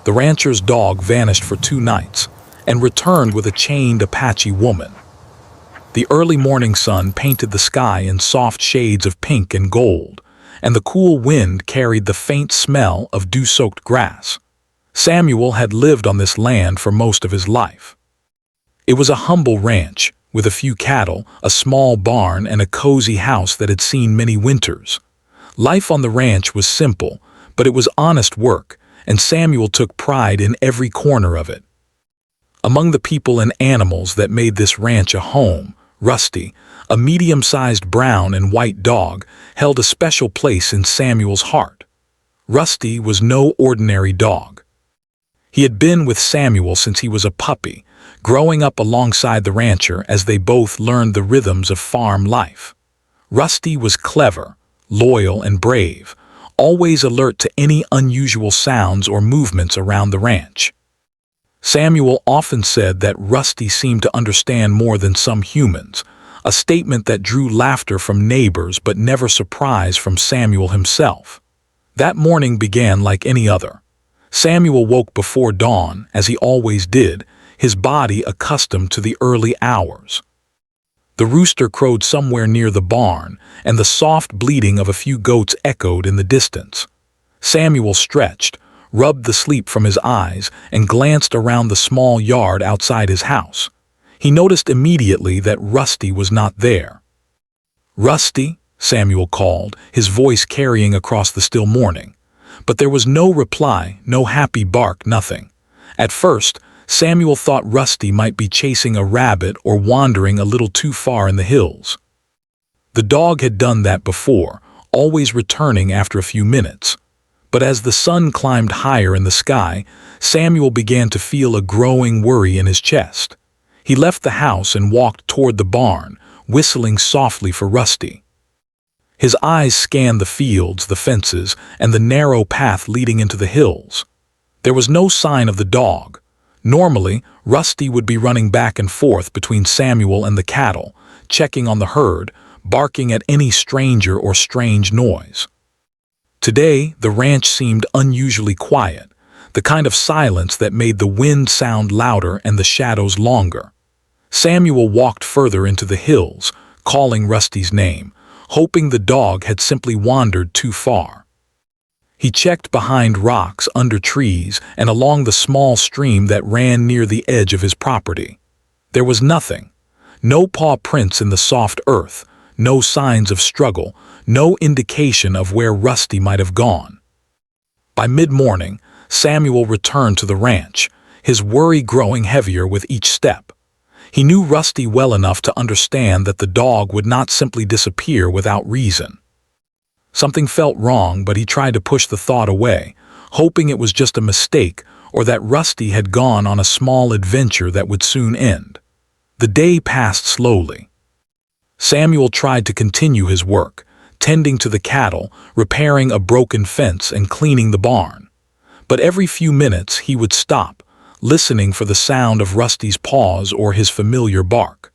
The rancher's dog vanished for 2 nights and returned with a chained Apache woman. The early morning sun painted the sky in soft shades of pink and gold, and the cool wind carried the faint smell of dew-soaked grass. Samuel had lived on this land for most of his life. It was a humble ranch, with a few cattle, a small barn, and a cozy house that had seen many winters. Life on the ranch was simple, but it was honest work, and Samuel took pride in every corner of it. Among the people and animals that made this ranch a home, Rusty, a medium-sized brown and white dog, held a special place in Samuel's heart. Rusty was no ordinary dog. He had been with Samuel since he was a puppy, growing up alongside the rancher as they both learned the rhythms of farm life. Rusty was clever, loyal, and brave, always alert to any unusual sounds or movements around the ranch. Samuel often said that Rusty seemed to understand more than some humans, a statement that drew laughter from neighbors but never surprise from Samuel himself. That morning began like any other. Samuel woke before dawn, as he always did, his body accustomed to the early hours. The rooster crowed somewhere near the barn, and the soft bleating of a few goats echoed in the distance. Samuel stretched, rubbed the sleep from his eyes, and glanced around the small yard outside his house. He noticed immediately that Rusty was not there. "Rusty," Samuel called, his voice carrying across the still morning. But there was no reply, no happy bark, nothing. At first, Samuel thought Rusty might be chasing a rabbit or wandering a little too far in the hills. The dog had done that before, always returning after a few minutes. But as the sun climbed higher in the sky, Samuel began to feel a growing worry in his chest. He left the house and walked toward the barn, whistling softly for Rusty. His eyes scanned the fields, the fences, and the narrow path leading into the hills. There was no sign of the dog. Normally, Rusty would be running back and forth between Samuel and the cattle, checking on the herd, barking at any stranger or strange noise. Today, the ranch seemed unusually quiet, the kind of silence that made the wind sound louder and the shadows longer. Samuel walked further into the hills, calling Rusty's name, hoping the dog had simply wandered too far. He checked behind rocks, under trees, and along the small stream that ran near the edge of his property. There was nothing. No paw prints in the soft earth, no signs of struggle, no indication of where Rusty might have gone. By mid-morning, Samuel returned to the ranch, his worry growing heavier with each step. He knew Rusty well enough to understand that the dog would not simply disappear without reason. Something felt wrong, but he tried to push the thought away, hoping it was just a mistake or that Rusty had gone on a small adventure that would soon end. The day passed slowly. Samuel tried to continue his work, tending to the cattle, repairing a broken fence, and cleaning the barn. But every few minutes he would stop, listening for the sound of Rusty's paws or his familiar bark.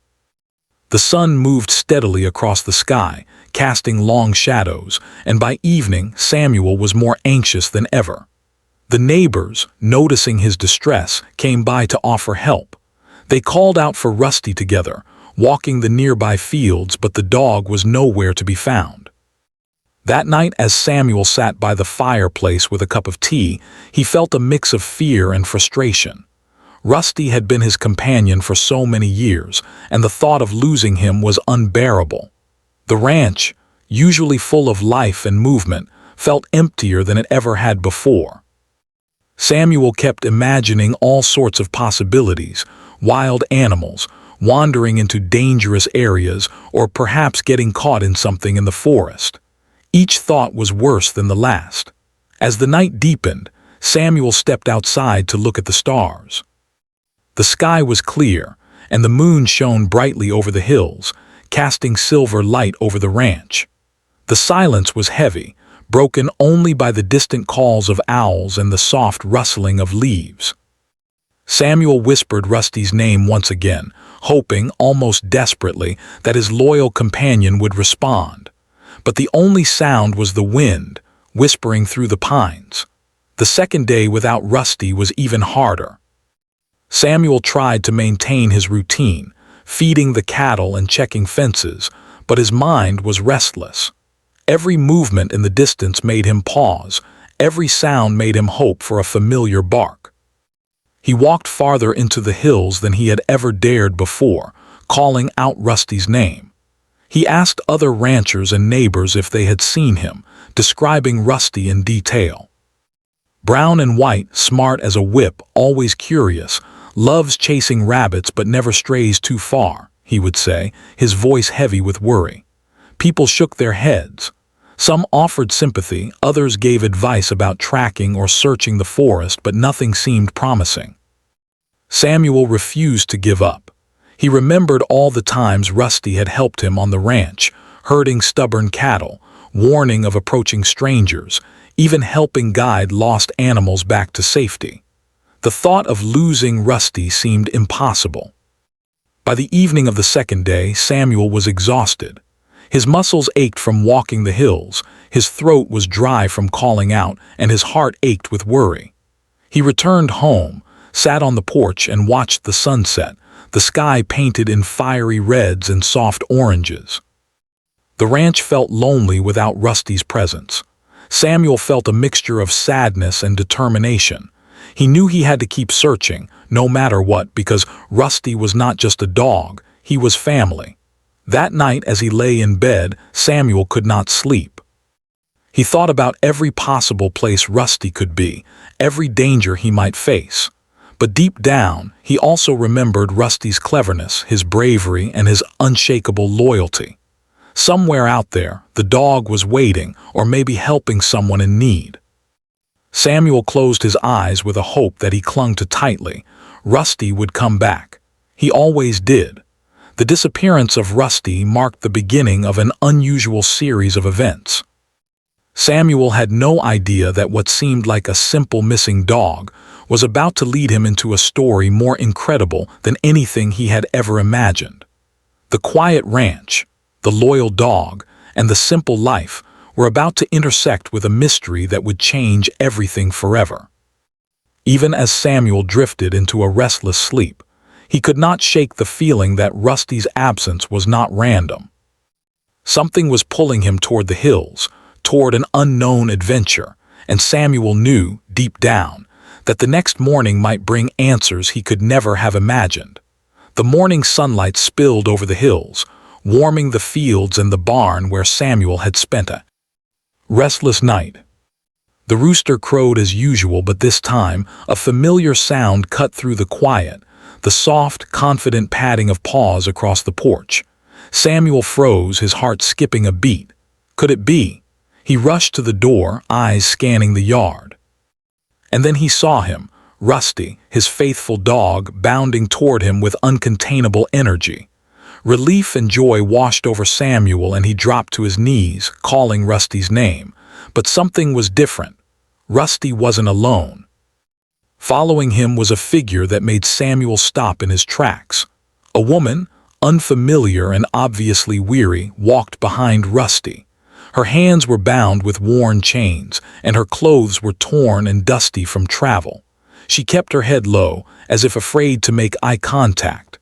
The sun moved steadily across the sky, casting long shadows, and by evening Samuel was more anxious than ever. The neighbors, noticing his distress, came by to offer help. They called out for Rusty together, walking the nearby fields, but the dog was nowhere to be found. That night, as Samuel sat by the fireplace with a cup of tea, he felt a mix of fear and frustration. Rusty had been his companion for so many years, and the thought of losing him was unbearable. The ranch, usually full of life and movement, felt emptier than it ever had before. Samuel kept imagining all sorts of possibilities, wild animals, wandering into dangerous areas, or perhaps getting caught in something in the forest. Each thought was worse than the last. As the night deepened, Samuel stepped outside to look at the stars. The sky was clear, and the moon shone brightly over the hills, casting silver light over the ranch. The silence was heavy, broken only by the distant calls of owls and the soft rustling of leaves. Samuel whispered Rusty's name once again, hoping, almost desperately, that his loyal companion would respond. But the only sound was the wind, whispering through the pines. The second day without Rusty was even harder. Samuel tried to maintain his routine, feeding the cattle and checking fences, but his mind was restless. Every movement in the distance made him pause. Every sound made him hope for a familiar bark. He walked farther into the hills than he had ever dared before, calling out Rusty's name. He asked other ranchers and neighbors if they had seen him, describing Rusty in detail. Brown and white, smart as a whip, always curious, loves chasing rabbits but never strays too far, he would say, his voice heavy with worry. People shook their heads. Some offered sympathy, others gave advice about tracking or searching the forest, but nothing seemed promising. Samuel refused to give up. He remembered all the times Rusty had helped him on the ranch, herding stubborn cattle, warning of approaching strangers, even helping guide lost animals back to safety. The thought of losing Rusty seemed impossible. By the evening of the second day, Samuel was exhausted. His muscles ached from walking the hills, his throat was dry from calling out, and his heart ached with worry. He returned home, sat on the porch and watched the sunset, the sky painted in fiery reds and soft oranges. The ranch felt lonely without Rusty's presence. Samuel felt a mixture of sadness and determination. He knew he had to keep searching, no matter what, because Rusty was not just a dog, he was family. That night, as he lay in bed, Samuel could not sleep. He thought about every possible place Rusty could be, every danger he might face. But deep down, he also remembered Rusty's cleverness, his bravery, and his unshakable loyalty. Somewhere out there, the dog was waiting, or maybe helping someone in need. Samuel closed his eyes with a hope that he clung to tightly. Rusty would come back. He always did. The disappearance of Rusty marked the beginning of an unusual series of events. Samuel had no idea that what seemed like a simple missing dog was about to lead him into a story more incredible than anything he had ever imagined. The quiet ranch, the loyal dog, and the simple life were about to intersect with a mystery that would change everything forever. Even as Samuel drifted into a restless sleep, he could not shake the feeling that Rusty's absence was not random. Something was pulling him toward the hills, toward an unknown adventure, and Samuel knew, deep down, that the next morning might bring answers he could never have imagined. The morning sunlight spilled over the hills, warming the fields and the barn where Samuel had spent a restless night. The rooster crowed as usual, but this time a familiar sound cut through the quiet, the soft, confident padding of paws across the porch. Samuel froze, his heart skipping a beat. Could it be? He rushed to the door, eyes scanning the yard. And then he saw him, Rusty, his faithful dog, bounding toward him with uncontainable energy. Relief and joy washed over Samuel, and he dropped to his knees, calling Rusty's name. But something was different. Rusty wasn't alone. Following him was a figure that made Samuel stop in his tracks. A woman, unfamiliar and obviously weary, walked behind Rusty. Her hands were bound with worn chains, and her clothes were torn and dusty from travel. She kept her head low, as if afraid to make eye contact.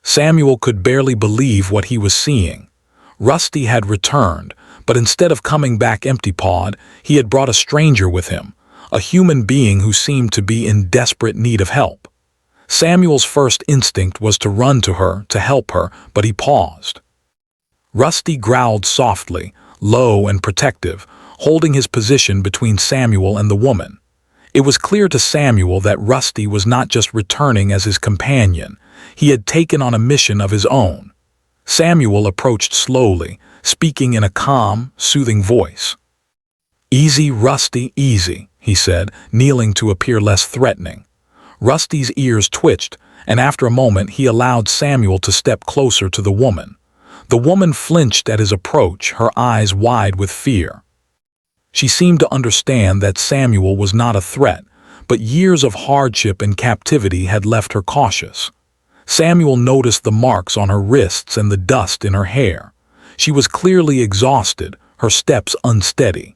Samuel could barely believe what he was seeing. Rusty had returned, but instead of coming back empty-pawed, he had brought a stranger with him, a human being who seemed to be in desperate need of help. Samuel's first instinct was to run to her, to help her, but he paused. Rusty growled softly, low and protective, holding his position between Samuel and the woman. It was clear to Samuel that Rusty was not just returning as his companion. He had taken on a mission of his own. Samuel approached slowly, speaking in a calm, soothing voice. "Easy, Rusty, easy," he said, kneeling to appear less threatening. Rusty's ears twitched, and after a moment he allowed Samuel to step closer to the woman. The woman flinched at his approach, her eyes wide with fear. She seemed to understand that Samuel was not a threat, but years of hardship and captivity had left her cautious. Samuel noticed the marks on her wrists and the dust in her hair. She was clearly exhausted, her steps unsteady.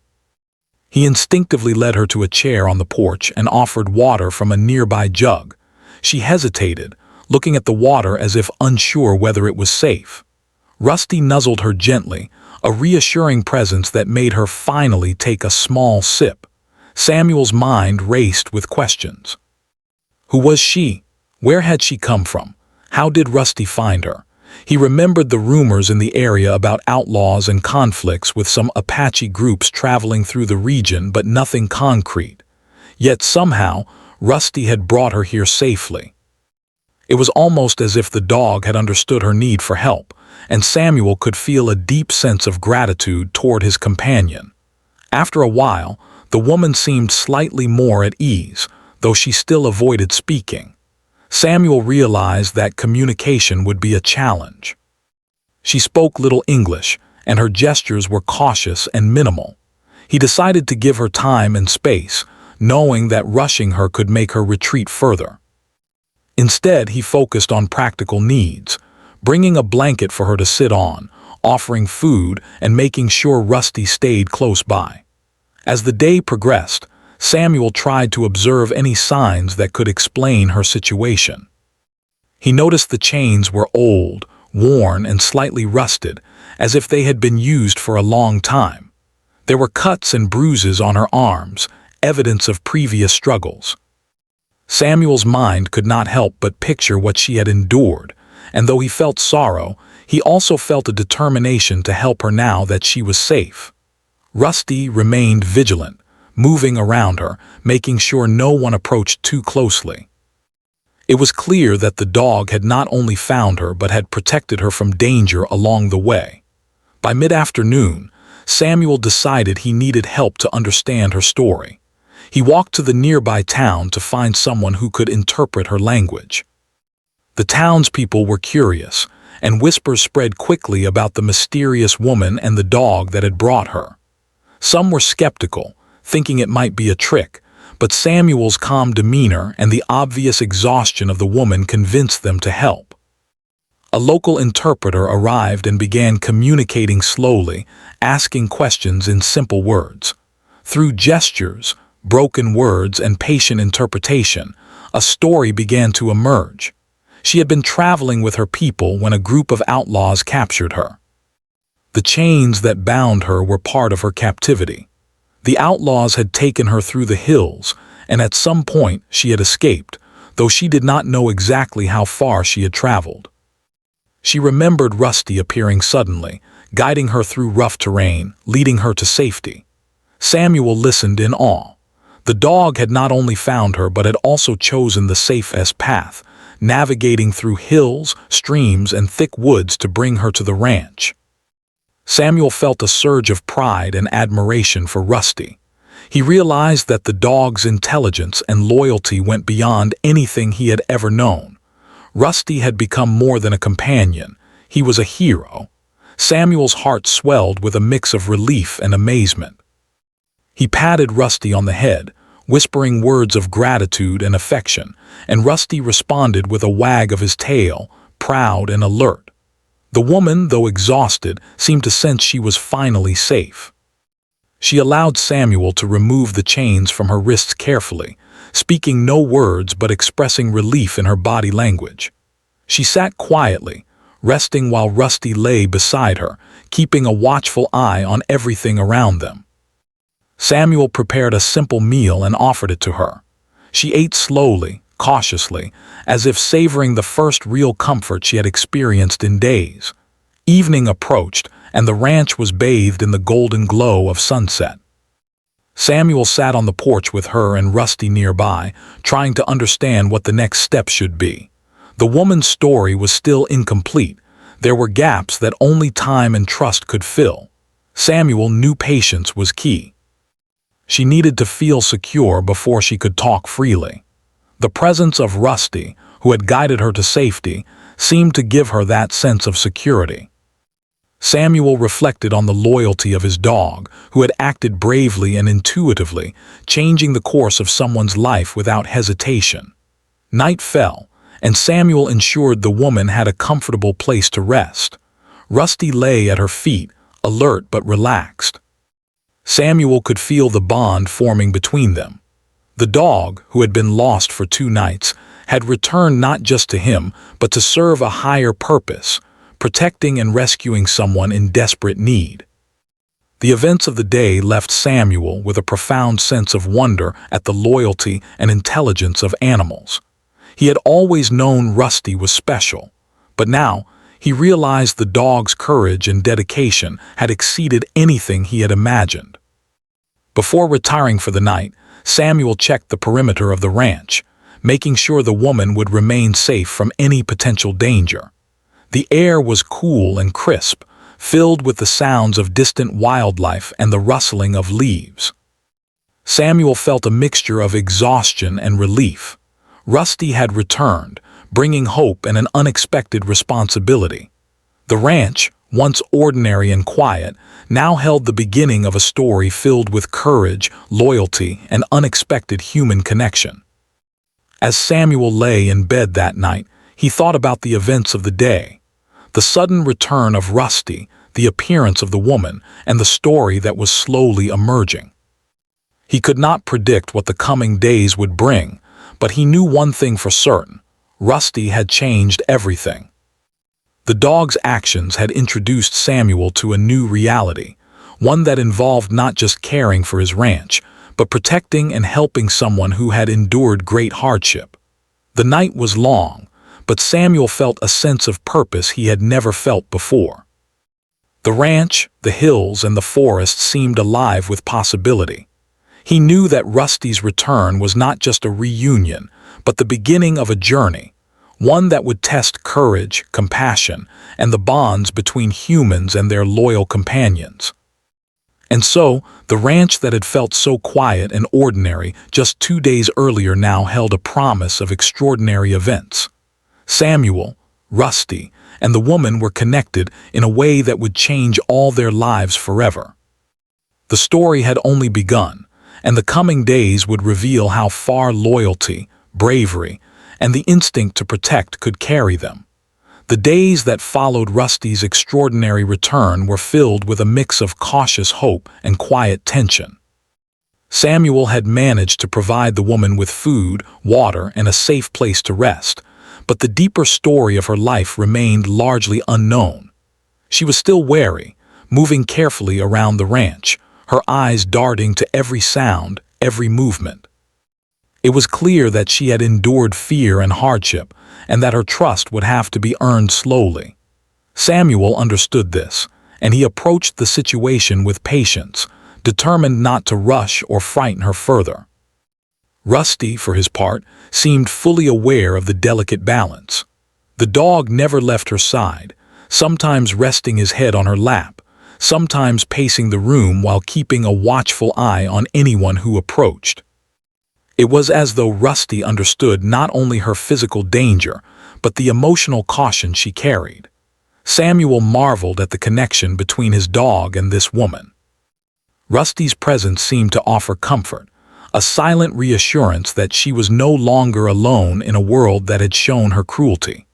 He instinctively led her to a chair on the porch and offered water from a nearby jug. She hesitated, looking at the water as if unsure whether it was safe. Rusty nuzzled her gently, a reassuring presence that made her finally take a small sip. Samuel's mind raced with questions. Who was she? Where had she come from? How did Rusty find her? He remembered the rumors in the area about outlaws and conflicts with some Apache groups traveling through the region, but nothing concrete. Yet somehow, Rusty had brought her here safely. It was almost as if the dog had understood her need for help, and Samuel could feel a deep sense of gratitude toward his companion. After a while, the woman seemed slightly more at ease, though she still avoided speaking. Samuel realized that communication would be a challenge. She spoke little English, and her gestures were cautious and minimal. He decided to give her time and space, knowing that rushing her could make her retreat further. Instead, he focused on practical needs, bringing a blanket for her to sit on, offering food, and making sure Rusty stayed close by. As the day progressed, Samuel tried to observe any signs that could explain her situation. He noticed the chains were old, worn, and slightly rusted, as if they had been used for a long time. There were cuts and bruises on her arms, evidence of previous struggles. Samuel's mind could not help but picture what she had endured, and though he felt sorrow, he also felt a determination to help her now that she was safe. Rusty remained vigilant, moving around her, making sure no one approached too closely. It was clear that the dog had not only found her but had protected her from danger along the way. By mid-afternoon, Samuel decided he needed help to understand her story. He walked to the nearby town to find someone who could interpret her language. The townspeople were curious, and whispers spread quickly about the mysterious woman and the dog that had brought her. Some were skeptical, thinking it might be a trick, but Samuel's calm demeanor and the obvious exhaustion of the woman convinced them to help. A local interpreter arrived and began communicating slowly, asking questions in simple words. Through gestures, broken words, and patient interpretation, a story began to emerge. She had been traveling with her people when a group of outlaws captured her. The chains that bound her were part of her captivity. The outlaws had taken her through the hills, and at some point she had escaped, though she did not know exactly how far she had traveled. She remembered Rusty appearing suddenly, guiding her through rough terrain, leading her to safety. Samuel listened in awe. The dog had not only found her but had also chosen the safest path, navigating through hills, streams, and thick woods to bring her to the ranch. Samuel felt a surge of pride and admiration for Rusty. He realized that the dog's intelligence and loyalty went beyond anything he had ever known. Rusty had become more than a companion. He was a hero. Samuel's heart swelled with a mix of relief and amazement. He patted Rusty on the head, whispering words of gratitude and affection, and Rusty responded with a wag of his tail, proud and alert. The woman, though exhausted, seemed to sense she was finally safe. She allowed Samuel to remove the chains from her wrists carefully, speaking no words but expressing relief in her body language. She sat quietly, resting while Rusty lay beside her, keeping a watchful eye on everything around them. Samuel prepared a simple meal and offered it to her. She ate slowly, cautiously, as if savoring the first real comfort she had experienced in days. Evening approached, and the ranch was bathed in the golden glow of sunset. Samuel sat on the porch with her and Rusty nearby, trying to understand what the next step should be. The woman's story was still incomplete. There were gaps that only time and trust could fill. Samuel knew patience was key. She needed to feel secure before she could talk freely. The presence of Rusty, who had guided her to safety, seemed to give her that sense of security. Samuel reflected on the loyalty of his dog, who had acted bravely and intuitively, changing the course of someone's life without hesitation. Night fell, and Samuel ensured the woman had a comfortable place to rest. Rusty lay at her feet, alert but relaxed. Samuel could feel the bond forming between them. The dog, who had been lost for 2 nights, had returned not just to him, but to serve a higher purpose, protecting and rescuing someone in desperate need. The events of the day left Samuel with a profound sense of wonder at the loyalty and intelligence of animals. He had always known Rusty was special, but now he realized the dog's courage and dedication had exceeded anything he had imagined. Before retiring for the night, Samuel checked the perimeter of the ranch, making sure the woman would remain safe from any potential danger. The air was cool and crisp, filled with the sounds of distant wildlife and the rustling of leaves. Samuel felt a mixture of exhaustion and relief. Rusty had returned, bringing hope and an unexpected responsibility. The ranch, once ordinary and quiet, now held the beginning of a story filled with courage, loyalty, and unexpected human connection. As Samuel lay in bed that night, he thought about the events of the day. The sudden return of Rusty, the appearance of the woman, and the story that was slowly emerging. He could not predict what the coming days would bring, but he knew one thing for certain: Rusty had changed everything. The dog's actions had introduced Samuel to a new reality, one that involved not just caring for his ranch, but protecting and helping someone who had endured great hardship. The night was long, but Samuel felt a sense of purpose he had never felt before. The ranch, the hills, and the forest seemed alive with possibility. He knew that Rusty's return was not just a reunion, but the beginning of a journey, one that would test courage, compassion, and the bonds between humans and their loyal companions. And so, the ranch that had felt so quiet and ordinary just 2 days earlier now held a promise of extraordinary events. Samuel, Rusty, and the woman were connected in a way that would change all their lives forever. The story had only begun, and the coming days would reveal how far loyalty, bravery, and the instinct to protect could carry them. The days that followed Rusty's extraordinary return were filled with a mix of cautious hope and quiet tension. Samuel had managed to provide the woman with food, water, and a safe place to rest, but the deeper story of her life remained largely unknown. She was still wary, moving carefully around the ranch, her eyes darting to every sound, every movement. It was clear that she had endured fear and hardship, and that her trust would have to be earned slowly. Samuel understood this, and he approached the situation with patience, determined not to rush or frighten her further. Rusty, for his part, seemed fully aware of the delicate balance. The dog never left her side, sometimes resting his head on her lap, sometimes pacing the room while keeping a watchful eye on anyone who approached. It was as though Rusty understood not only her physical danger, but the emotional caution she carried. Samuel marveled at the connection between his dog and this woman. Rusty's presence seemed to offer comfort, a silent reassurance that she was no longer alone in a world that had shown her cruelty.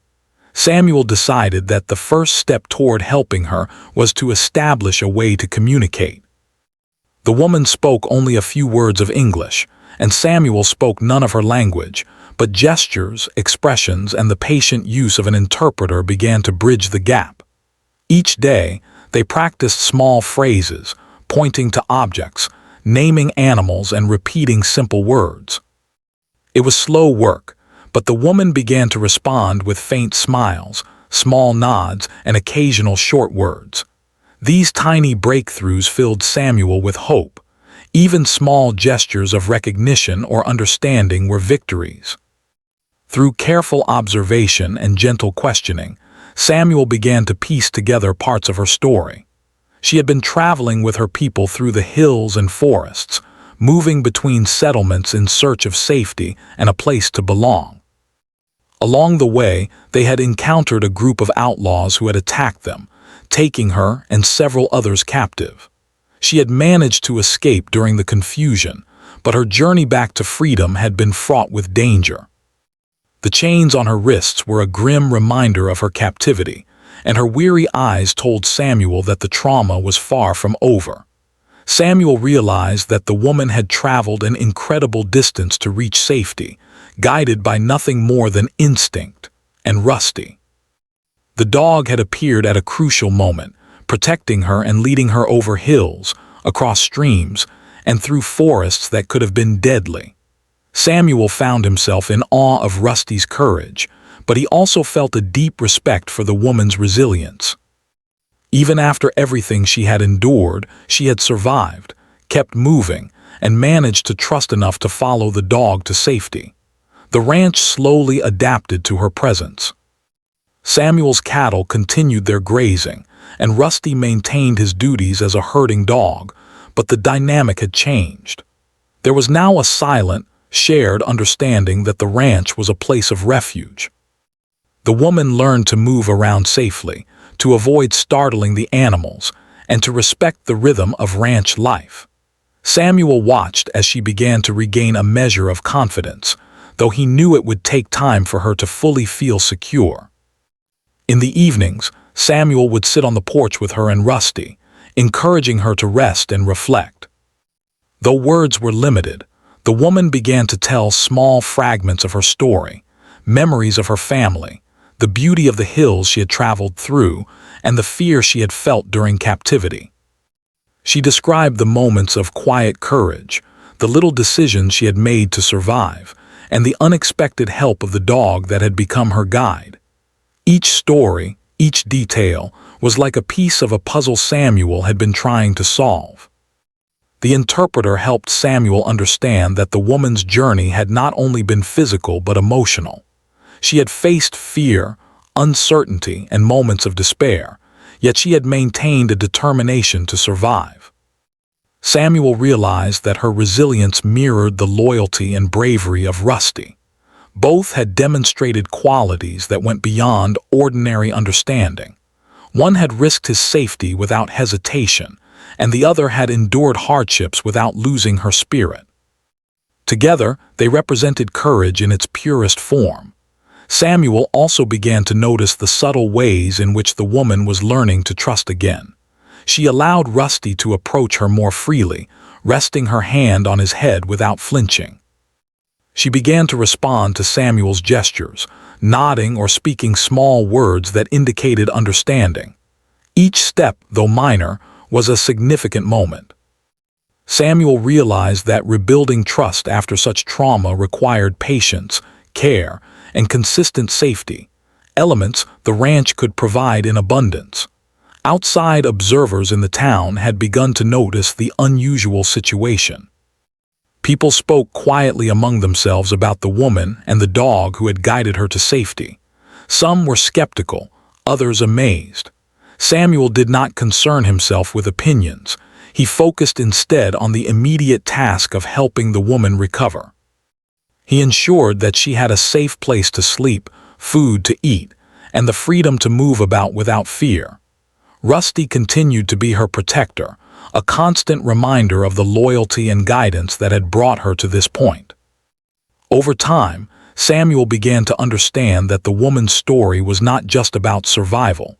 Samuel decided that the first step toward helping her was to establish a way to communicate. The woman spoke only a few words of English, and Samuel spoke none of her language, but gestures, expressions, and the patient use of an interpreter began to bridge the gap. Each day, they practiced small phrases, pointing to objects, naming animals, and repeating simple words. It was slow work, but the woman began to respond with faint smiles, small nods, and occasional short words. These tiny breakthroughs filled Samuel with hope. Even small gestures of recognition or understanding were victories. Through careful observation and gentle questioning, Samuel began to piece together parts of her story. She had been traveling with her people through the hills and forests, moving between settlements in search of safety and a place to belong. Along the way, they had encountered a group of outlaws who had attacked them, taking her and several others captive. She had managed to escape during the confusion, but her journey back to freedom had been fraught with danger. The chains on her wrists were a grim reminder of her captivity, and her weary eyes told Samuel that the trauma was far from over. Samuel realized that the woman had traveled an incredible distance to reach safety, guided by nothing more than instinct and Rusty. The dog had appeared at a crucial moment, protecting her and leading her over hills, across streams, and through forests that could have been deadly. Samuel found himself in awe of Rusty's courage, but he also felt a deep respect for the woman's resilience. Even after everything she had endured, she had survived, kept moving, and managed to trust enough to follow the dog to safety. The ranch slowly adapted to her presence. Samuel's cattle continued their grazing, and Rusty maintained his duties as a herding dog, but the dynamic had changed. There was now a silent, shared understanding that the ranch was a place of refuge. The woman learned to move around safely, to avoid startling the animals, and to respect the rhythm of ranch life. Samuel watched as she began to regain a measure of confidence, though he knew it would take time for her to fully feel secure. In the evenings, Samuel would sit on the porch with her and Rusty, encouraging her to rest and reflect. Though words were limited, the woman began to tell small fragments of her story, memories of her family, the beauty of the hills she had traveled through, and the fear she had felt during captivity. She described the moments of quiet courage, the little decisions she had made to survive, and the unexpected help of the dog that had become her guide. Each story, each detail, was like a piece of a puzzle Samuel had been trying to solve. The interpreter helped Samuel understand that the woman's journey had not only been physical but emotional. She had faced fear, uncertainty, and moments of despair, yet she had maintained a determination to survive. Samuel realized that her resilience mirrored the loyalty and bravery of Rusty. Both had demonstrated qualities that went beyond ordinary understanding. One had risked his safety without hesitation, and the other had endured hardships without losing her spirit. Together, they represented courage in its purest form. Samuel also began to notice the subtle ways in which the woman was learning to trust again. She allowed Rusty to approach her more freely, resting her hand on his head without flinching. She began to respond to Samuel's gestures, nodding or speaking small words that indicated understanding. Each step, though minor, was a significant moment. Samuel realized that rebuilding trust after such trauma required patience, care, and consistent safety, elements the ranch could provide in abundance. Outside observers in the town had begun to notice the unusual situation. People spoke quietly among themselves about the woman and the dog who had guided her to safety. Some were skeptical, others amazed. Samuel did not concern himself with opinions. He focused instead on the immediate task of helping the woman recover. He ensured that she had a safe place to sleep, food to eat, and the freedom to move about without fear. Rusty continued to be her protector, a constant reminder of the loyalty and guidance that had brought her to this point. Over time, Samuel began to understand that the woman's story was not just about survival.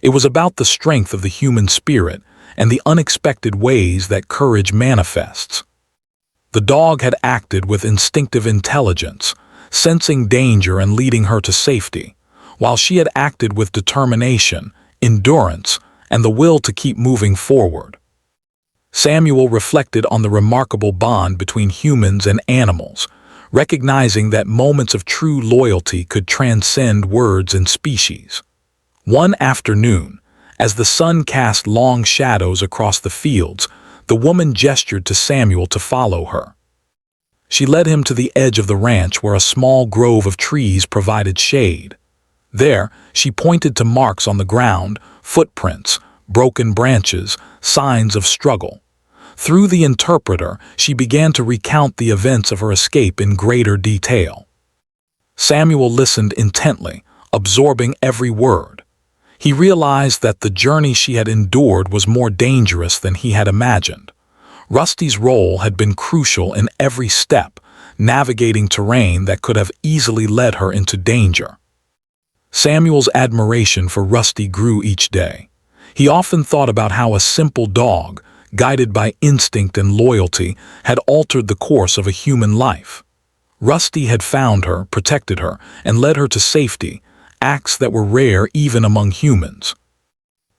It was about the strength of the human spirit and the unexpected ways that courage manifests. The dog had acted with instinctive intelligence, sensing danger and leading her to safety, while she had acted with determination, endurance, and the will to keep moving forward. Samuel reflected on the remarkable bond between humans and animals, recognizing that moments of true loyalty could transcend words and species. One afternoon, as the sun cast long shadows across the fields, the woman gestured to Samuel to follow her. She led him to the edge of the ranch where a small grove of trees provided shade. There, she pointed to marks on the ground, footprints, broken branches, signs of struggle. Through the interpreter, she began to recount the events of her escape in greater detail. Samuel listened intently, absorbing every word. He realized that the journey she had endured was more dangerous than he had imagined. Rusty's role had been crucial in every step, navigating terrain that could have easily led her into danger. Samuel's admiration for Rusty grew each day. He often thought about how a simple dog, guided by instinct and loyalty, had altered the course of a human life. Rusty had found her, protected her, and led her to safety, acts that were rare even among humans.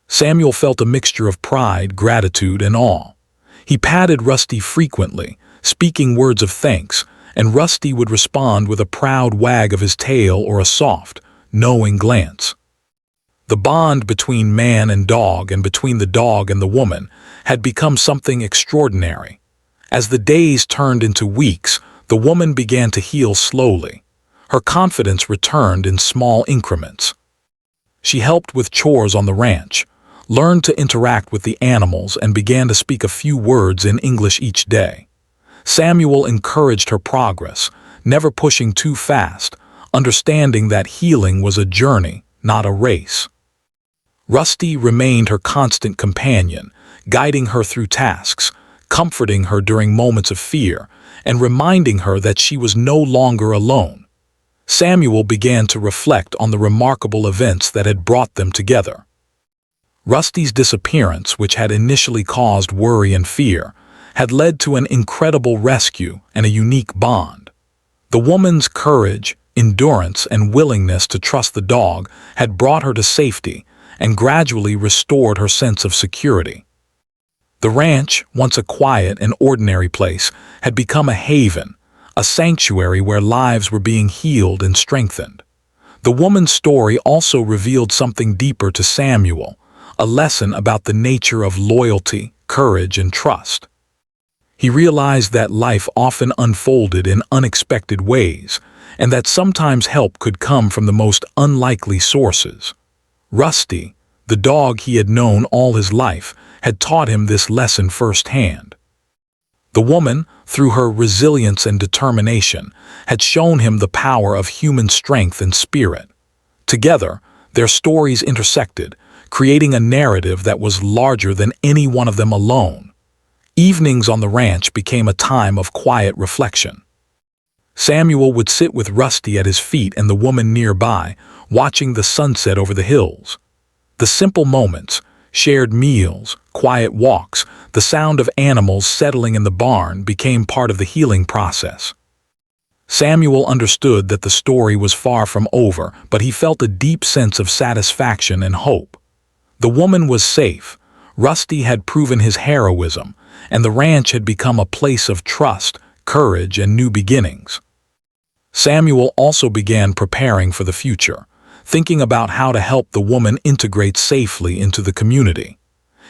Samuel felt a mixture of pride, gratitude, and awe. He patted Rusty frequently, speaking words of thanks, and Rusty would respond with a proud wag of his tail or a soft, knowing glance. The bond between man and dog and between the dog and the woman had become something extraordinary. As the days turned into weeks, the woman began to heal slowly. Her confidence returned in small increments. She helped with chores on the ranch, learned to interact with the animals, and began to speak a few words in English each day. Samuel encouraged her progress, never pushing too fast, understanding that healing was a journey, not a race. Rusty remained her constant companion, guiding her through tasks, comforting her during moments of fear, and reminding her that she was no longer alone. Samuel began to reflect on the remarkable events that had brought them together. Rusty's disappearance, which had initially caused worry and fear, had led to an incredible rescue and a unique bond. The woman's courage, endurance, and willingness to trust the dog had brought her to safety and gradually restored her sense of security. The ranch, once a quiet and ordinary place, had become a haven, a sanctuary where lives were being healed and strengthened. The woman's story also revealed something deeper to Samuel, a lesson about the nature of loyalty, courage, and trust. He realized that life often unfolded in unexpected ways, and that sometimes help could come from the most unlikely sources. Rusty, the dog he had known all his life, had taught him this lesson firsthand. The woman, through her resilience and determination, had shown him the power of human strength and spirit. Together, their stories intersected, creating a narrative that was larger than any one of them alone. Evenings on the ranch became a time of quiet reflection. Samuel would sit with Rusty at his feet and the woman nearby, watching the sunset over the hills. The simple moments, shared meals, quiet walks, the sound of animals settling in the barn became part of the healing process. Samuel understood that the story was far from over, but he felt a deep sense of satisfaction and hope. The woman was safe, Rusty had proven his heroism, and the ranch had become a place of trust, courage, and new beginnings. Samuel also began preparing for the future, thinking about how to help the woman integrate safely into the community.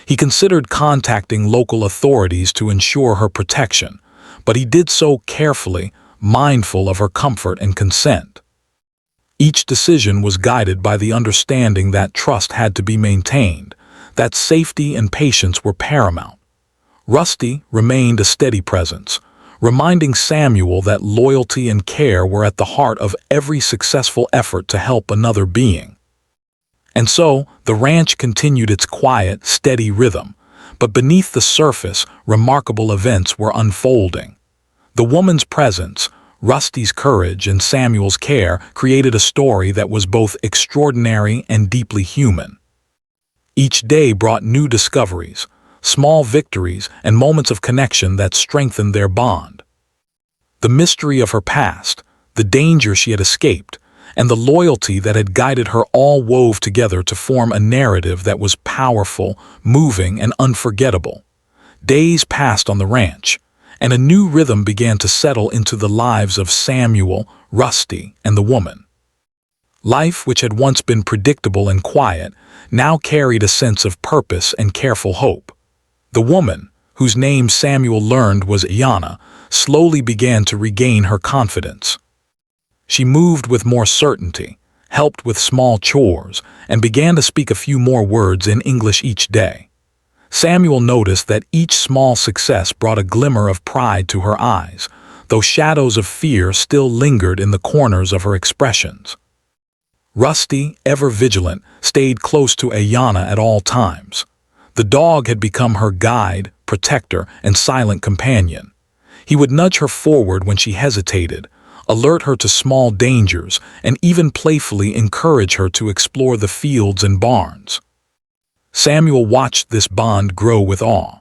He considered contacting local authorities to ensure her protection, but he did so carefully, mindful of her comfort and consent. Each decision was guided by the understanding that trust had to be maintained, that safety and patience were paramount. Rusty remained a steady presence, reminding Samuel that loyalty and care were at the heart of every successful effort to help another being. And so, the ranch continued its quiet, steady rhythm, but beneath the surface, remarkable events were unfolding. The woman's presence, Rusty's courage, and Samuel's care created a story that was both extraordinary and deeply human. Each day brought new discoveries, small victories, and moments of connection that strengthened their bond. The mystery of her past, the danger she had escaped, and the loyalty that had guided her all wove together to form a narrative that was powerful, moving, and unforgettable. Days passed on the ranch, and a new rhythm began to settle into the lives of Samuel, Rusty, and the woman. Life, which had once been predictable and quiet, now carried a sense of purpose and careful hope. The woman, whose name Samuel learned was Iana, slowly began to regain her confidence. She moved with more certainty, helped with small chores, and began to speak a few more words in English each day. Samuel noticed that each small success brought a glimmer of pride to her eyes, though shadows of fear still lingered in the corners of her expressions. Rusty, ever vigilant, stayed close to Iana at all times. The dog had become her guide, protector, and silent companion. He would nudge her forward when she hesitated, alert her to small dangers, and even playfully encourage her to explore the fields and barns. Samuel watched this bond grow with awe.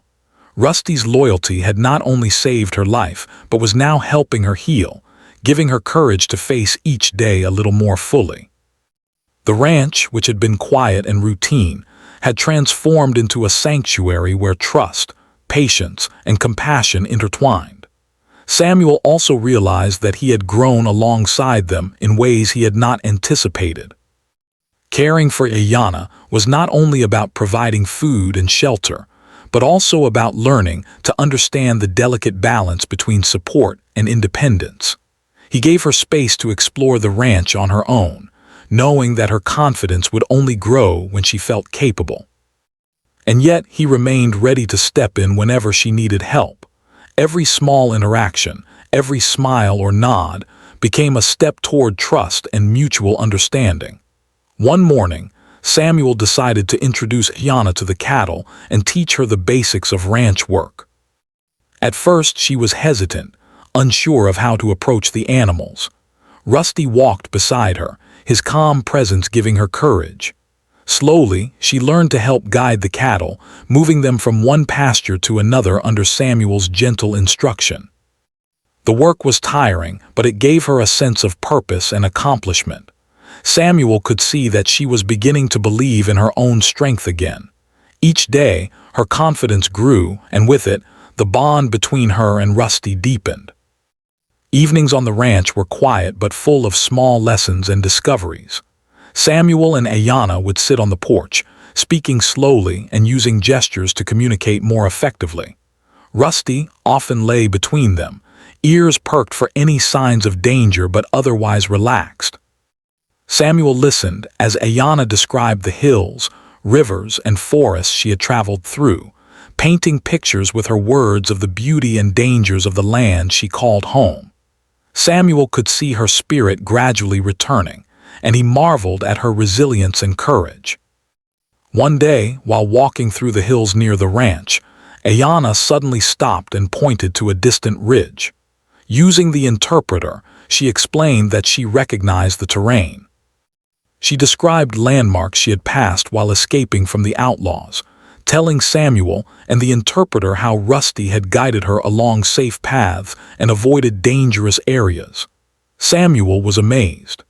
Rusty's loyalty had not only saved her life, but was now helping her heal, giving her courage to face each day a little more fully. The ranch, which had been quiet and routine, had transformed into a sanctuary where trust, patience, and compassion intertwined. Samuel also realized that he had grown alongside them in ways he had not anticipated. Caring for Ayanna was not only about providing food and shelter, but also about learning to understand the delicate balance between support and independence. He gave her space to explore the ranch on her own, knowing that her confidence would only grow when she felt capable. And yet he remained ready to step in whenever she needed help. Every small interaction, every smile or nod, became a step toward trust and mutual understanding. One morning, Samuel decided to introduce Ayanna to the cattle and teach her the basics of ranch work. At first, she was hesitant, unsure of how to approach the animals. Rusty walked beside her, his calm presence giving her courage. Slowly, she learned to help guide the cattle, moving them from one pasture to another under Samuel's gentle instruction. The work was tiring, but it gave her a sense of purpose and accomplishment. Samuel could see that she was beginning to believe in her own strength again. Each day, her confidence grew, and with it, the bond between her and Rusty deepened. Evenings on the ranch were quiet but full of small lessons and discoveries. Samuel and Ayanna would sit on the porch, speaking slowly and using gestures to communicate more effectively. Rusty often lay between them, ears perked for any signs of danger but otherwise relaxed. Samuel listened as Ayanna described the hills, rivers, and forests she had traveled through, painting pictures with her words of the beauty and dangers of the land she called home. Samuel could see her spirit gradually returning, and he marveled at her resilience and courage. One day, while walking through the hills near the ranch, Ayanna suddenly stopped and pointed to a distant ridge. Using the interpreter, she explained that she recognized the terrain. She described landmarks she had passed while escaping from the outlaws, telling Samuel and the interpreter how Rusty had guided her along safe paths and avoided dangerous areas. Samuel was amazed.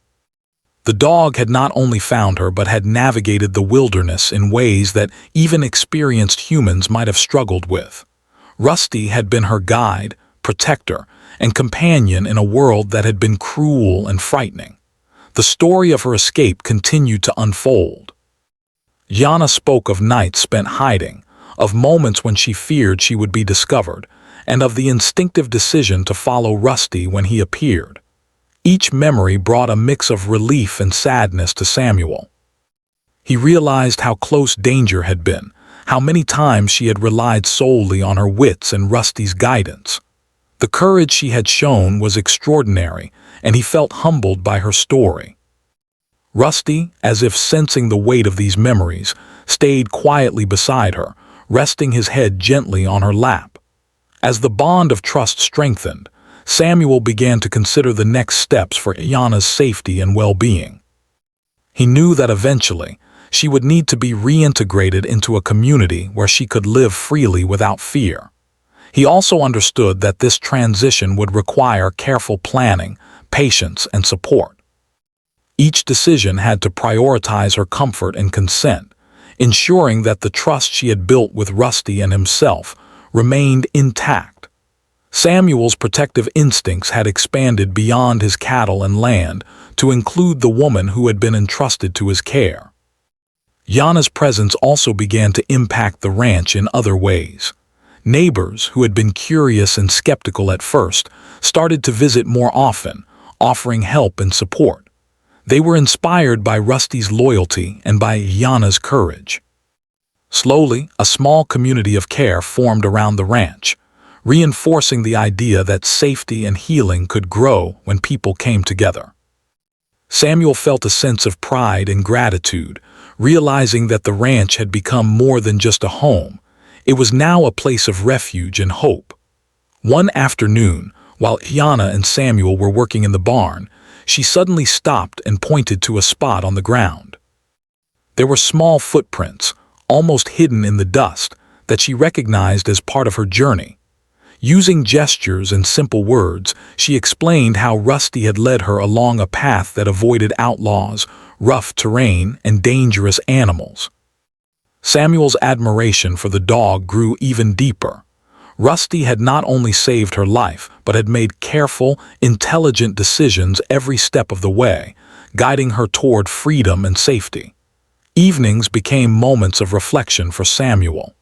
The dog had not only found her but had navigated the wilderness in ways that even experienced humans might have struggled with. Rusty had been her guide, protector, and companion in a world that had been cruel and frightening. The story of her escape continued to unfold. Ayanna spoke of nights spent hiding, of moments when she feared she would be discovered, and of the instinctive decision to follow Rusty when he appeared. Each memory brought a mix of relief and sadness to Samuel. He realized how close danger had been, how many times she had relied solely on her wits and Rusty's guidance. The courage she had shown was extraordinary, and he felt humbled by her story. Rusty, as if sensing the weight of these memories, stayed quietly beside her, resting his head gently on her lap. As the bond of trust strengthened, Samuel began to consider the next steps for Ayanna's safety and well-being. He knew that eventually, she would need to be reintegrated into a community where she could live freely without fear. He also understood that this transition would require careful planning, patience, and support. Each decision had to prioritize her comfort and consent, ensuring that the trust she had built with Rusty and himself remained intact. Samuel's protective instincts had expanded beyond his cattle and land to include the woman who had been entrusted to his care. Ayanna's presence also began to impact the ranch in other ways. Neighbors, who had been curious and skeptical at first, started to visit more often, offering help and support. They were inspired by Rusty's loyalty and by Ayanna's courage. Slowly, a small community of care formed around the ranch, reinforcing the idea that safety and healing could grow when people came together. Samuel felt a sense of pride and gratitude, realizing that the ranch had become more than just a home. It was now a place of refuge and hope. One afternoon, while Ayanna and Samuel were working in the barn, she suddenly stopped and pointed to a spot on the ground. There were small footprints, almost hidden in the dust, that she recognized as part of her journey. Using gestures and simple words, she explained how Rusty had led her along a path that avoided outlaws, rough terrain, and dangerous animals. Samuel's admiration for the dog grew even deeper. Rusty had not only saved her life, but had made careful, intelligent decisions every step of the way, guiding her toward freedom and safety. Evenings became moments of reflection for Samuel.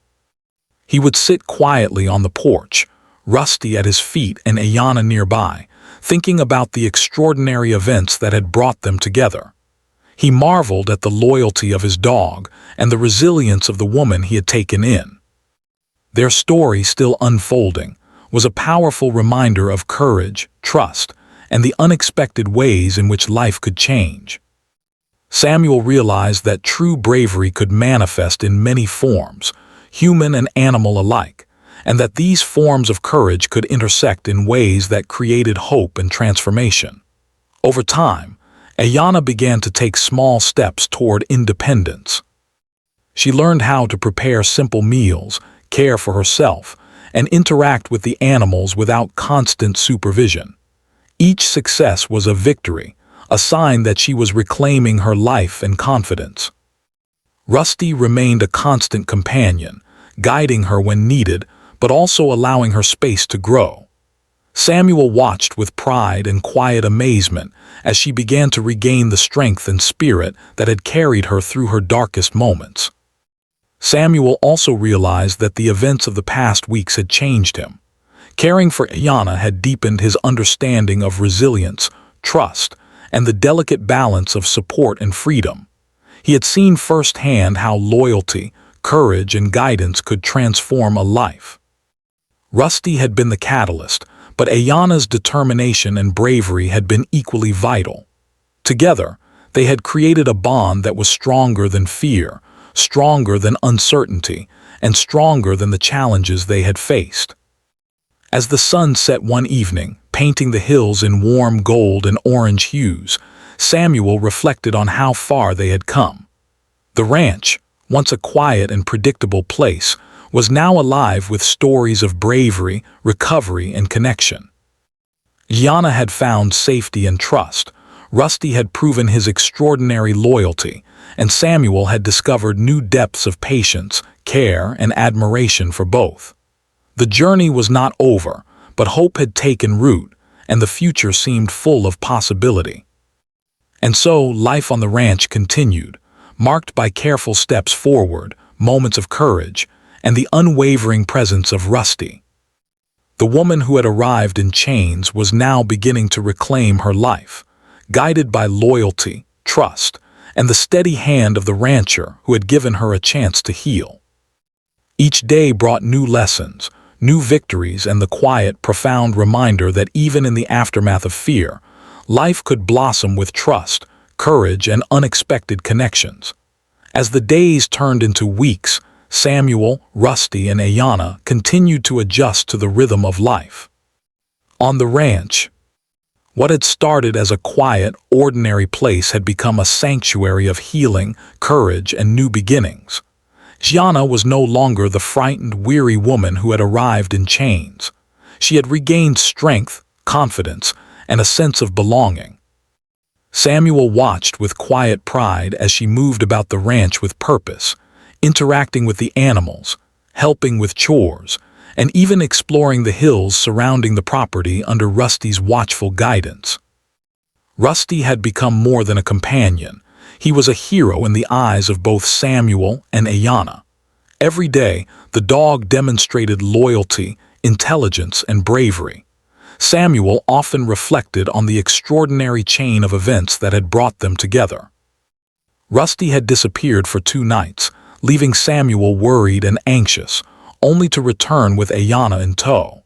He would sit quietly on the porch, Rusty at his feet and Ayanna nearby, thinking about the extraordinary events that had brought them together. He marveled at the loyalty of his dog and the resilience of the woman he had taken in. Their story, still unfolding, was a powerful reminder of courage, trust, and the unexpected ways in which life could change. Samuel realized that true bravery could manifest in many forms, human and animal alike, and that these forms of courage could intersect in ways that created hope and transformation. Over time, Ayanna began to take small steps toward independence. She learned how to prepare simple meals, care for herself, and interact with the animals without constant supervision. Each success was a victory, a sign that she was reclaiming her life and confidence. Rusty remained a constant companion, guiding her when needed, but also allowing her space to grow. Samuel watched with pride and quiet amazement as she began to regain the strength and spirit that had carried her through her darkest moments. Samuel also realized that the events of the past weeks had changed him. Caring for Ayanna had deepened his understanding of resilience, trust, and the delicate balance of support and freedom. He had seen firsthand how loyalty, courage, and guidance could transform a life. Rusty had been the catalyst, but Ayanna's determination and bravery had been equally vital. Together, they had created a bond that was stronger than fear, stronger than uncertainty, and stronger than the challenges they had faced. As the sun set one evening, painting the hills in warm gold and orange hues, Samuel reflected on how far they had come. The ranch, once a quiet and predictable place, was now alive with stories of bravery, recovery, and connection. Ayanna had found safety and trust, Rusty had proven his extraordinary loyalty, and Samuel had discovered new depths of patience, care, and admiration for both. The journey was not over, but hope had taken root, and the future seemed full of possibility. And so, life on the ranch continued, marked by careful steps forward, moments of courage, and the unwavering presence of Rusty. The woman who had arrived in chains was now beginning to reclaim her life, guided by loyalty, trust, and the steady hand of the rancher who had given her a chance to heal. Each day brought new lessons, new victories, and the quiet, profound reminder that even in the aftermath of fear, life could blossom with trust, courage, and unexpected connections. As the days turned into weeks, Samuel, Rusty, and Ayanna continued to adjust to the rhythm of life. On the ranch, what had started as a quiet, ordinary place had become a sanctuary of healing, courage, and new beginnings. Ayanna was no longer the frightened, weary woman who had arrived in chains. She had regained strength, confidence, and a sense of belonging. Samuel watched with quiet pride as she moved about the ranch with purpose, interacting with the animals, helping with chores, and even exploring the hills surrounding the property under Rusty's watchful guidance. Rusty had become more than a companion. He was a hero in the eyes of both Samuel and Ayanna. Every day, the dog demonstrated loyalty, intelligence, and bravery. Samuel often reflected on the extraordinary chain of events that had brought them together. Rusty had disappeared for 2 nights, leaving Samuel worried and anxious, only to return with Ayanna in tow.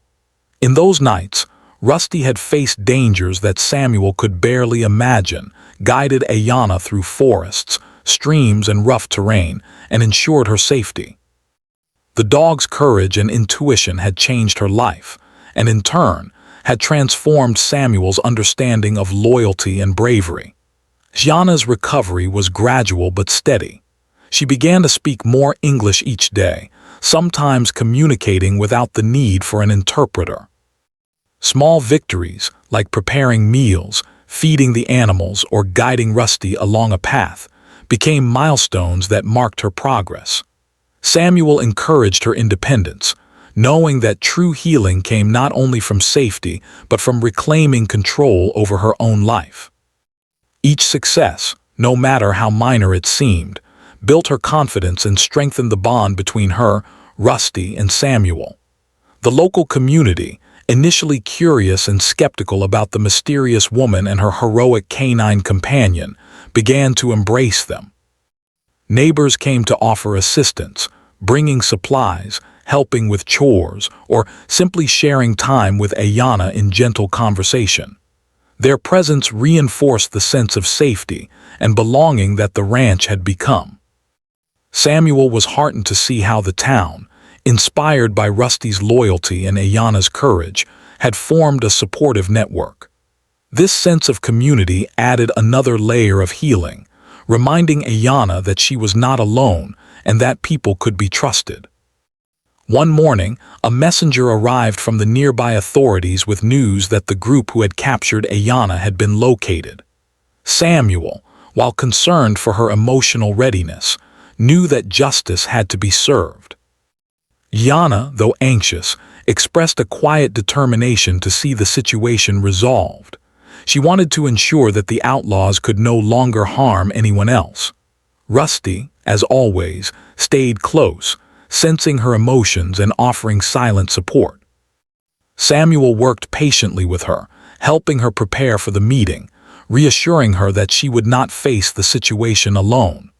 In those nights, Rusty had faced dangers that Samuel could barely imagine, guided Ayanna through forests, streams, and rough terrain, and ensured her safety. The dog's courage and intuition had changed her life, and in turn, had transformed Samuel's understanding of loyalty and bravery. Ayanna's recovery was gradual but steady. She began to speak more English each day, sometimes communicating without the need for an interpreter. Small victories, like preparing meals, feeding the animals, or guiding Rusty along a path, became milestones that marked her progress. Samuel encouraged her independence, knowing that true healing came not only from safety, but from reclaiming control over her own life. Each success, no matter how minor it seemed, built her confidence and strengthened the bond between her, Rusty, and Samuel. The local community, initially curious and skeptical about the mysterious woman and her heroic canine companion, began to embrace them. Neighbors came to offer assistance, bringing supplies, helping with chores, or simply sharing time with Ayanna in gentle conversation. Their presence reinforced the sense of safety and belonging that the ranch had become. Samuel was heartened to see how the town, inspired by Rusty's loyalty and Ayanna's courage, had formed a supportive network. This sense of community added another layer of healing, reminding Ayanna that she was not alone and that people could be trusted. One morning, a messenger arrived from the nearby authorities with news that the group who had captured Ayanna had been located. Samuel, while concerned for her emotional readiness, knew that justice had to be served. Ayanna, though anxious, expressed a quiet determination to see the situation resolved. She wanted to ensure that the outlaws could no longer harm anyone else. Rusty, as always, stayed close, sensing her emotions and offering silent support. Samuel worked patiently with her, helping her prepare for the meeting, reassuring her that she would not face the situation alone.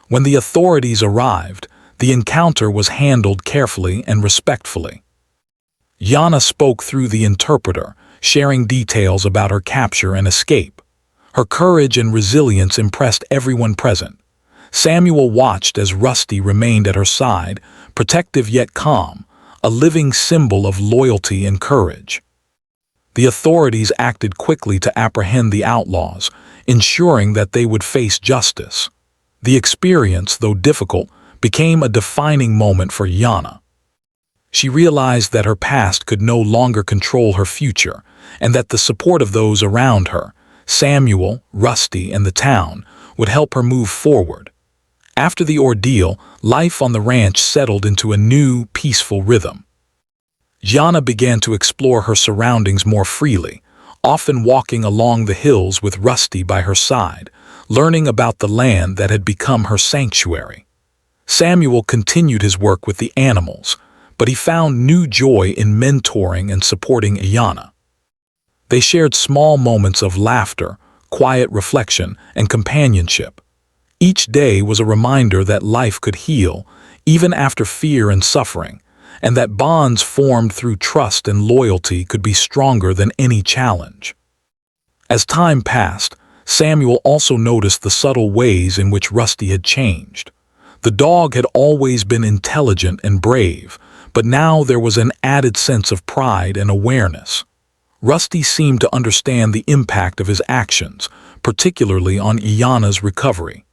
When the authorities arrived, the encounter was handled carefully and respectfully. Ayanna spoke through the interpreter, sharing details about her capture and escape. Her courage and resilience impressed everyone present. Samuel watched as Rusty remained at her side, protective yet calm, a living symbol of loyalty and courage. The authorities acted quickly to apprehend the outlaws, ensuring that they would face justice. The experience, though difficult, became a defining moment for Ayanna. She realized that her past could no longer control her future, and that the support of those around her, Samuel, Rusty, and the town, would help her move forward. After the ordeal, life on the ranch settled into a new, peaceful rhythm. Ayanna began to explore her surroundings more freely, often walking along the hills with Rusty by her side, learning about the land that had become her sanctuary. Samuel continued his work with the animals, but he found new joy in mentoring and supporting Ayanna. They shared small moments of laughter, quiet reflection, and companionship. Each day was a reminder that life could heal, even after fear and suffering, and that bonds formed through trust and loyalty could be stronger than any challenge. As time passed, Samuel also noticed the subtle ways in which Rusty had changed. The dog had always been intelligent and brave, but now there was an added sense of pride and awareness. Rusty seemed to understand the impact of his actions, particularly on Ayanna's recovery.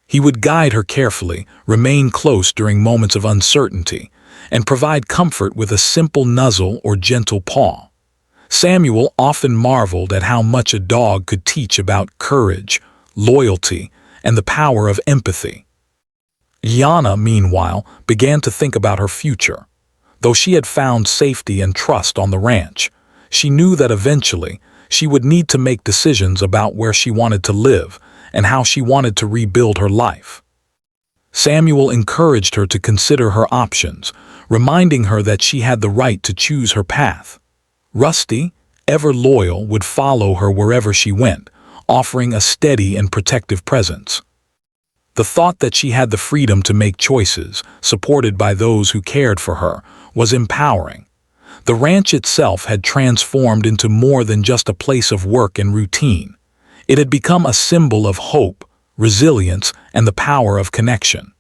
He would guide her carefully, remain close during moments of uncertainty, and provide comfort with a simple nuzzle or gentle paw. Samuel often marveled at how much a dog could teach about courage, loyalty, and the power of empathy. Ayanna, meanwhile, began to think about her future. Though she had found safety and trust on the ranch, she knew that eventually she would need to make decisions about where she wanted to live and how she wanted to rebuild her life. Samuel encouraged her to consider her options, reminding her that she had the right to choose her path. Rusty, ever loyal, would follow her wherever she went, offering a steady and protective presence. The thought that she had the freedom to make choices, supported by those who cared for her, was empowering. The ranch itself had transformed into more than just a place of work and routine. It had become a symbol of hope, resilience, and the power of connection.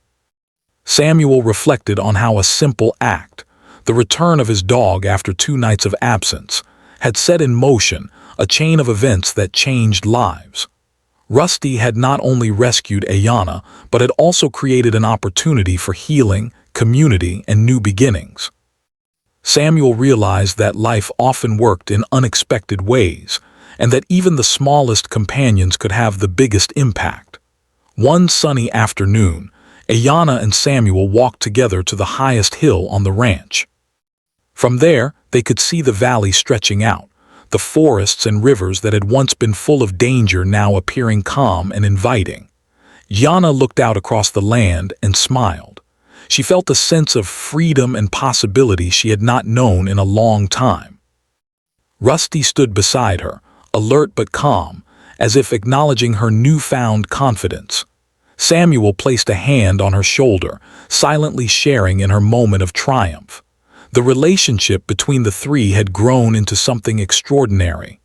Samuel reflected on how a simple act, the return of his dog after 2 nights of absence, had set in motion a chain of events that changed lives. Rusty had not only rescued Ayanna, but had also created an opportunity for healing, community, and new beginnings. Samuel realized that life often worked in unexpected ways, and that even the smallest companions could have the biggest impact. One sunny afternoon, Ayanna and Samuel walked together to the highest hill on the ranch. From there, they could see the valley stretching out, the forests and rivers that had once been full of danger now appearing calm and inviting. Ayanna looked out across the land and smiled. She felt a sense of freedom and possibility she had not known in a long time. Rusty stood beside her, alert but calm, as if acknowledging her newfound confidence. Samuel placed a hand on her shoulder, silently sharing in her moment of triumph. The relationship between the three had grown into something extraordinary.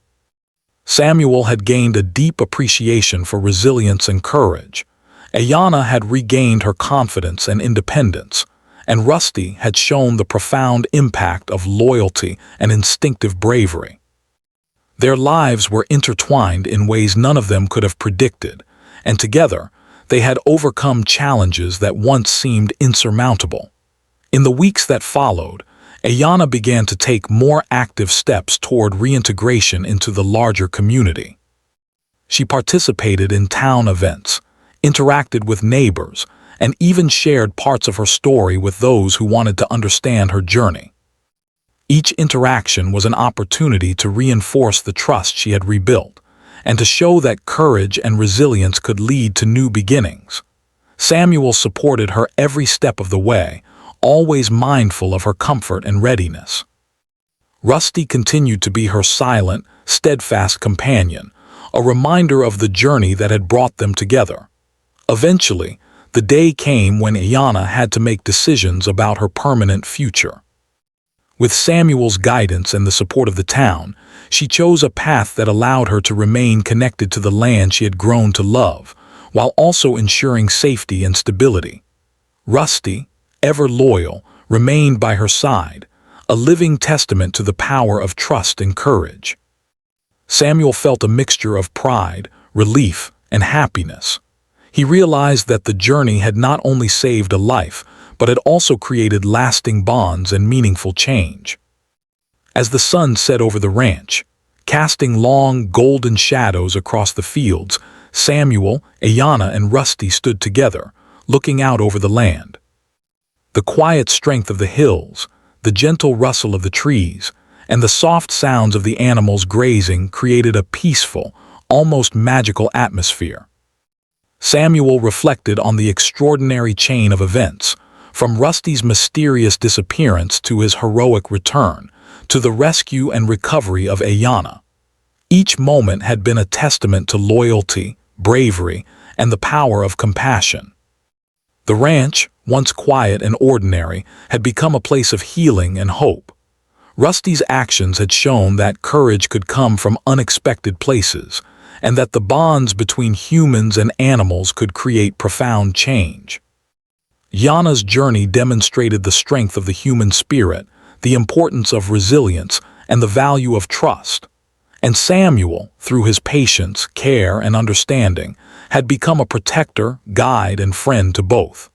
Samuel had gained a deep appreciation for resilience and courage. Ayanna had regained her confidence and independence, and Rusty had shown the profound impact of loyalty and instinctive bravery. Their lives were intertwined in ways none of them could have predicted, and together, they had overcome challenges that once seemed insurmountable. In the weeks that followed, Ayanna began to take more active steps toward reintegration into the larger community. She participated in town events, interacted with neighbors, and even shared parts of her story with those who wanted to understand her journey. Each interaction was an opportunity to reinforce the trust she had rebuilt, and to show that courage and resilience could lead to new beginnings. Samuel supported her every step of the way, always mindful of her comfort and readiness. Rusty continued to be her silent, steadfast companion, a reminder of the journey that had brought them together. Eventually, the day came when Ayanna had to make decisions about her permanent future. With Samuel's guidance and the support of the town, she chose a path that allowed her to remain connected to the land she had grown to love, while also ensuring safety and stability. Rusty, ever loyal, remained by her side, a living testament to the power of trust and courage. Samuel felt a mixture of pride, relief, and happiness. He realized that the journey had not only saved a life, but had also created lasting bonds and meaningful change. As the sun set over the ranch, casting long, golden shadows across the fields, Samuel, Ayanna, and Rusty stood together, looking out over the land. The quiet strength of the hills, the gentle rustle of the trees, and the soft sounds of the animals grazing created a peaceful, almost magical atmosphere. Samuel reflected on the extraordinary chain of events, from Rusty's mysterious disappearance to his heroic return, to the rescue and recovery of Ayanna. Each moment had been a testament to loyalty, bravery, and the power of compassion. The ranch, once quiet and ordinary, had become a place of healing and hope. Rusty's actions had shown that courage could come from unexpected places, and that the bonds between humans and animals could create profound change. Ayanna's journey demonstrated the strength of the human spirit, the importance of resilience, and the value of trust. And Samuel, through his patience, care, and understanding, had become a protector, guide, and friend to both.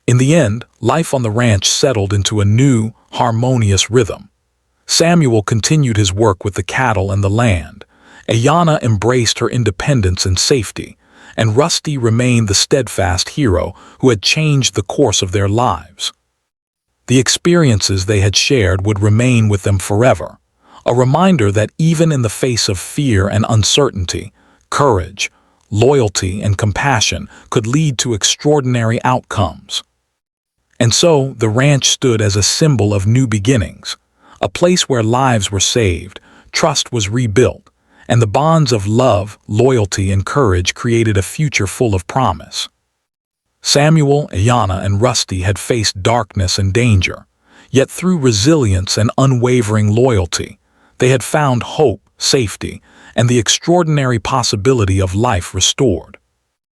In the end, life on the ranch settled into a new, harmonious rhythm. Samuel continued his work with the cattle and the land. Ayanna embraced her independence and safety, and Rusty remained the steadfast hero who had changed the course of their lives. The experiences they had shared would remain with them forever, a reminder that even in the face of fear and uncertainty, courage, loyalty, and compassion could lead to extraordinary outcomes. And so, the ranch stood as a symbol of new beginnings, a place where lives were saved, trust was rebuilt, and the bonds of love, loyalty, and courage created a future full of promise. Samuel, Ayanna, and Rusty had faced darkness and danger, yet through resilience and unwavering loyalty, they had found hope, safety, and the extraordinary possibility of life restored.